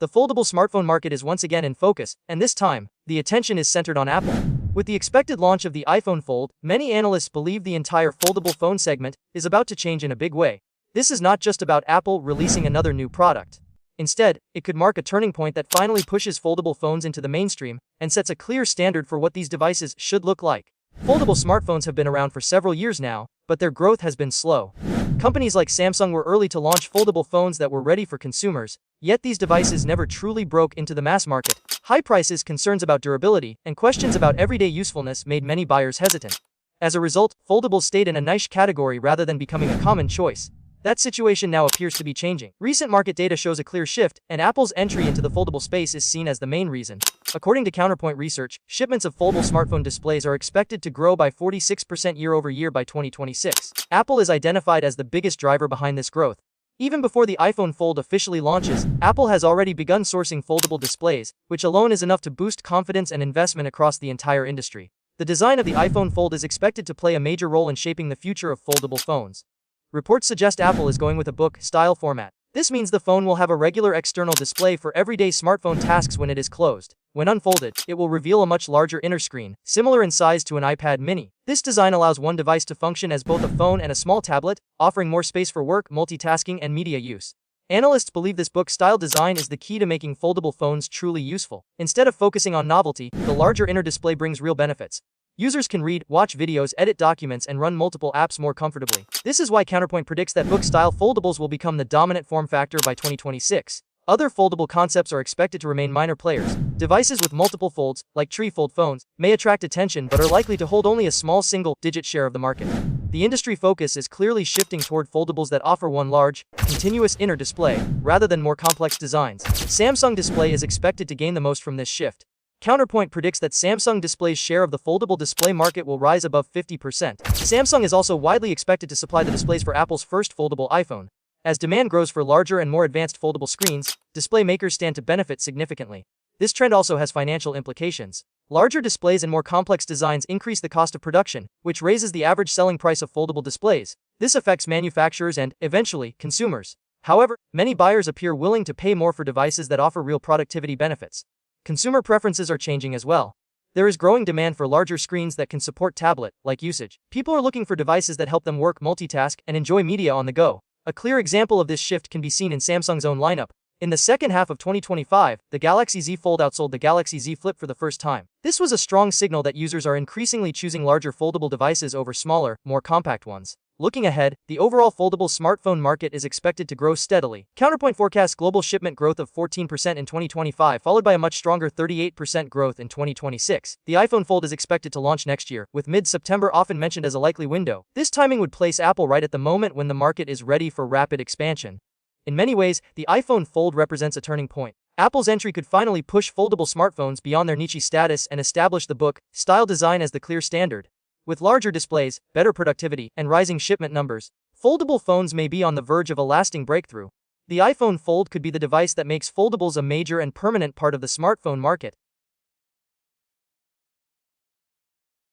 The foldable smartphone market is once again in focus, and this time, the attention is centered on Apple. With the expected launch of the iPhone Fold, many analysts believe the entire foldable phone segment is about to change in a big way. This is not just about Apple releasing another new product. Instead, it could mark a turning point that finally pushes foldable phones into the mainstream and sets a clear standard for what these devices should look like. Foldable smartphones have been around for several years now, but their growth has been slow. Companies like Samsung were early to launch foldable phones that were ready for consumers, yet these devices never truly broke into the mass market. High prices, concerns about durability, and questions about everyday usefulness made many buyers hesitant. As a result, foldables stayed in a niche category rather than becoming a common choice. That situation now appears to be changing. Recent market data shows a clear shift, and Apple's entry into the foldable space is seen as the main reason. According to Counterpoint Research, shipments of foldable smartphone displays are expected to grow by 46% year-over-year by 2026. Apple is identified as the biggest driver behind this growth. Even before the iPhone Fold officially launches, Apple has already begun sourcing foldable displays, which alone is enough to boost confidence and investment across the entire industry. The design of the iPhone Fold is expected to play a major role in shaping the future of foldable phones. Reports suggest Apple is going with a book-style format. This means the phone will have a regular external display for everyday smartphone tasks when it is closed. When unfolded, it will reveal a much larger inner screen, similar in size to an iPad mini. This design allows one device to function as both a phone and a small tablet, offering more space for work, multitasking, and media use. Analysts believe this book-style design is the key to making foldable phones truly useful. Instead of focusing on novelty, the larger inner display brings real benefits. Users can read, watch videos, edit documents, and run multiple apps more comfortably. This is why Counterpoint predicts that book-style foldables will become the dominant form factor by 2026. Other foldable concepts are expected to remain minor players. Devices with multiple folds, like tree fold phones, may attract attention but are likely to hold only a small single-digit share of the market. The industry focus is clearly shifting toward foldables that offer one large, continuous inner display, rather than more complex designs. Samsung Display is expected to gain the most from this shift. Counterpoint predicts that Samsung Display's share of the foldable display market will rise above 50%. Samsung is also widely expected to supply the displays for Apple's first foldable iPhone. As demand grows for larger and more advanced foldable screens, display makers stand to benefit significantly. This trend also has financial implications. Larger displays and more complex designs increase the cost of production, which raises the average selling price of foldable displays. This affects manufacturers and, eventually, consumers. However, many buyers appear willing to pay more for devices that offer real productivity benefits. Consumer preferences are changing as well. There is growing demand for larger screens that can support tablet-like usage. People are looking for devices that help them work, multitask, and enjoy media on the go. A clear example of this shift can be seen in Samsung's own lineup. In the second half of 2025, the Galaxy Z Fold outsold the Galaxy Z Flip for the first time. This was a strong signal that users are increasingly choosing larger foldable devices over smaller, more compact ones. Looking ahead, the overall foldable smartphone market is expected to grow steadily. Counterpoint forecasts global shipment growth of 14% in 2025, followed by a much stronger 38% growth in 2026. The iPhone Fold is expected to launch next year, with mid-September often mentioned as a likely window. This timing would place Apple right at the moment when the market is ready for rapid expansion. In many ways, the iPhone Fold represents a turning point. Apple's entry could finally push foldable smartphones beyond their niche status and establish the book-style design as the clear standard. With larger displays, better productivity, and rising shipment numbers, foldable phones may be on the verge of a lasting breakthrough. The iPhone Fold could be the device that makes foldables a major and permanent part of the smartphone market.